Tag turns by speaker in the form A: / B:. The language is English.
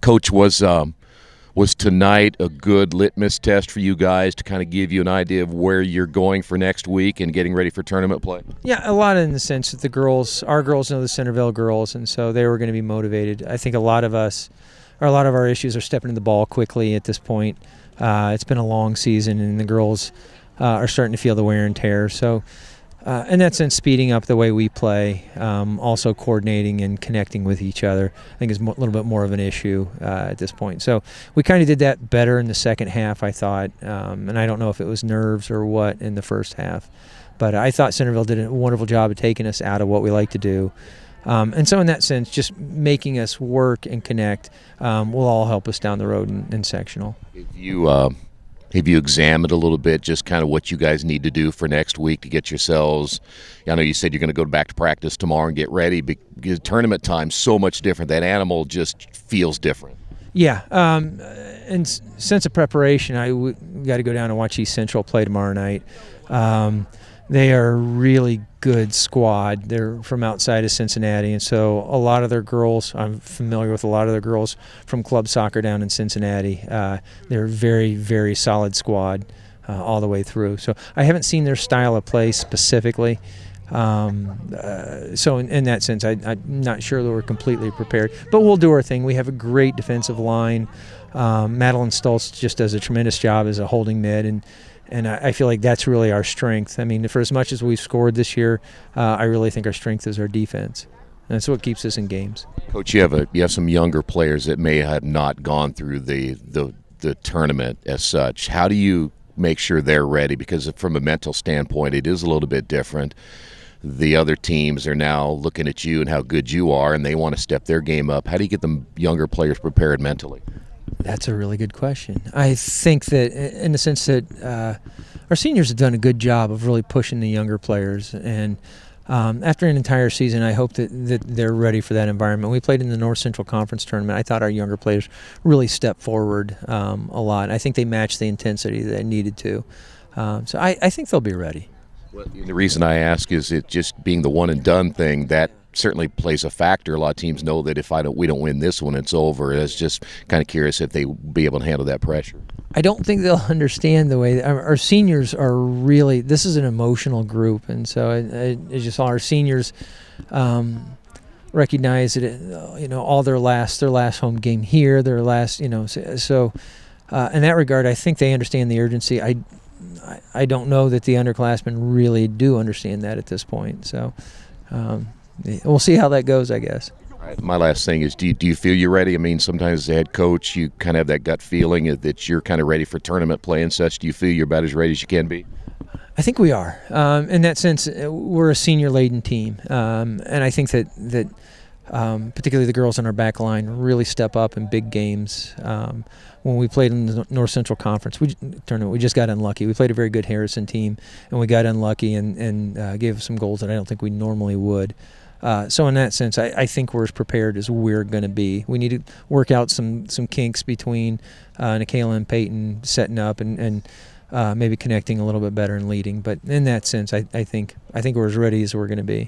A: Coach, was tonight a good litmus test for you guys to kind of give you an idea of where you're going for next week and getting ready for tournament play?
B: Yeah, a lot in the sense that our girls know the Centerville girls, and so they were going to be motivated. I think a lot of our issues are stepping to the ball quickly at this point. It's been a long season, and the girls are starting to feel the wear and tear. So in that sense, speeding up the way we play, also coordinating and connecting with each other, I think is a little bit more of an issue at this point. So we kind of did that better in the second half, I thought, and I don't know if it was nerves or what in the first half, but I thought Centerville did a wonderful job of taking us out of what we like to do. And so in that sense, just making us work and connect will all help us down the road in sectional.
A: Have you examined a little bit just kind of what you guys need to do for next week to get yourselves? I know you said you're going to go back to practice tomorrow and get ready, because tournament time's so much different. That animal just feels different.
B: Yeah. In sense of preparation, we got to go down and watch East Central play tomorrow night. They are a really good squad. They're from outside of Cincinnati, and so a lot of their girls, I'm familiar with a lot of their girls from club soccer down in Cincinnati. They're a very, very solid squad all the way through. So I haven't seen their style of play specifically. So in that sense, I'm not sure that we're completely prepared. But we'll do our thing. We have a great defensive line. Madeline Stoltz just does a tremendous job as a holding mid, and I feel like that's really our strength. I mean, for as much as we've scored this year, I really think our strength is our defense. And that's what keeps us in games.
A: Coach, you have some younger players that may have not gone through the tournament as such. How do you make sure they're ready? Because from a mental standpoint, it is a little bit different. The other teams are now looking at you and how good you are, and they want to step their game up. How do you get the younger players prepared mentally?
B: That's a really good question. I think that in the sense that our seniors have done a good job of really pushing the younger players, and after an entire season, I hope that they're ready for that environment. We played in the North Central Conference tournament. I thought our younger players really stepped forward a lot. I think they matched the intensity that they needed to. So I think they'll be ready.
A: Well, the reason I ask is it just being the one and done thing, that certainly plays a factor. A lot of teams know that if we don't win this one, it's over. It's just kind of curious if they be able to handle that pressure.
B: I don't think they'll understand the way our seniors are really. This is an emotional group, and so it's just our seniors recognize that all their last home game here, their last so in that regard, I think they understand the urgency. I don't know that the underclassmen really do understand that at this point. So. We'll see how that goes, I guess.
A: Right. My last thing is, do you feel you're ready? I mean, sometimes as a head coach, you kind of have that gut feeling that you're kind of ready for tournament play and such. Do you feel you're about as ready as you can be?
B: I think we are. In that sense, we're a senior-laden team, and I think that particularly the girls on our back line really step up in big games. When we played in the North Central Conference tournament, we just got unlucky. We played a very good Harrison team, and we got unlucky and gave some goals that I don't think we normally would. So in that sense, I think we're as prepared as we're going to be. We need to work out some kinks between Nikayla and Peyton setting up and maybe connecting a little bit better and leading. But in that sense, I think we're as ready as we're going to be.